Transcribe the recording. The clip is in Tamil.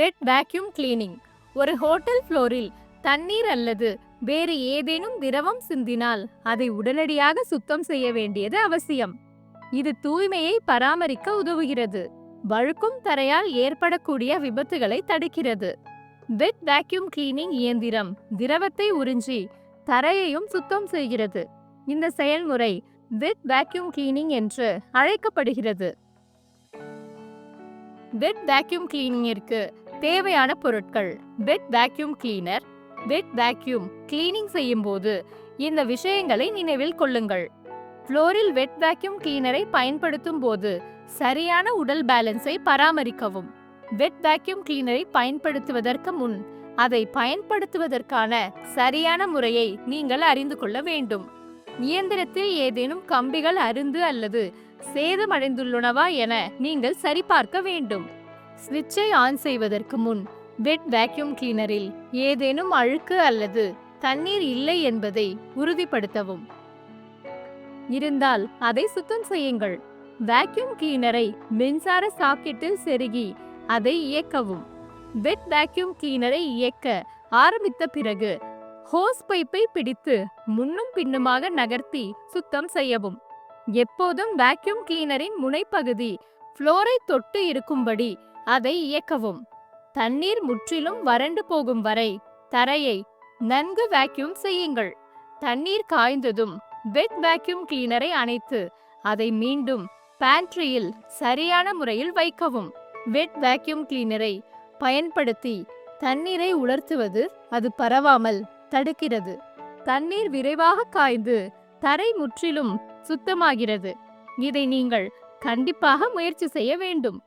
வெட் வேக்யூம் கிளீனிங். ஒரு ஹோட்டல் ஃப்ளோரில் தண்ணீர் அல்லது வேறு ஏதேனும் திரவம் சிந்தினால் அதை உடனடியாக சுத்தம் செய்ய வேண்டியது அவசியம். இது தூய்மையை பராமரிக்க உதவுகிறது, வழுக்கும் தரையால் ஏற்படக்கூடிய விபத்துகளை தடுக்கிறது. வெட் வேக்யூம் கிளீனிங் இயந்திரம் திரவத்தை உறிஞ்சி தரையையும் சுத்தம் செய்கிறது. இந்த செயல்முறை வெட் வேக்யூம் கிளீனிங் என்று அழைக்கப்படுகிறது. வெட் வேக்யூம் கிளீனிங்கிற்கு தேவையான பொருட்கள்: வெட் வேக்யூம் கிளீனர். வெட் வேக்யூம் கிளீனிங் செய்யும் போது இந்த விஷயங்களை நினைவில் கொள்ளுங்கள். ஃப்ளோரில் வெட் வேக்யூம் கிளீனரை பயன்படுத்தும் போது சரியான உடல் பேலன்ஸை பராமரிக்கவும். வெட் வேக்யூம் கிளீனரை பயன்படுத்துவதற்கு முன் அதை பயன்படுத்துவதற்கான சரியான முறையை நீங்கள் அறிந்து கொள்ள வேண்டும். இயந்திரத்தில் ஏதேனும் கம்பிகள் அறுந்து அல்லது சேதமடைந்துள்ளனவா என நீங்கள் சரிபார்க்க வேண்டும். ஸ்விட்சை ஆன் செய்வதற்கு முன் வெட் வேக்யூம் கிளீனரில் ஏதேனும் அழுக்கு அல்லது தண்ணீர் இல்லை என்பதை உறுதிப்படுத்தவும். இருந்தால் அதை சுத்தம் செய்யுங்கள். வேக்யூம் கிளீனரை மின்சார சாக்கெட்டில் செருகி அதை இயக்கவும். வெட் வேக்யூம் கிளீனரை இயக்க ஆரம்பித்த பிறகு ஹோஸ் பைப்பை பிடித்து முன்னும் பின்னுமாக நகர்த்தி சுத்தம் செய்யவும். எப்போதும் வேக்யூம் கிளீனரின் முனைப்பகுதி ஃப்ளோரை தொட்டு இருக்கும்படி அதை இயக்கவும். தண்ணீர் முற்றிலும் வறண்டு போகும் வரை தரையை நன்கு வேக்யூம் செய்யுங்கள். தண்ணீர் காய்ந்ததும் வெட் வேக்யூம் கிளீனரை அணைத்து அதை மீண்டும் பேண்ட்ரியில் சரியான முறையில் வைக்கவும். வெட் வேக்யூம் கிளீனரை பயன்படுத்தி தண்ணீரை உலர்த்துவது அது பரவாமல் தடுக்கிறது. தண்ணீர் விரைவாக காய்ந்து தரை முற்றிலும் சுத்தமாகிறது. இதை நீங்கள் கண்டிப்பாக முயற்சி செய்ய வேண்டும்.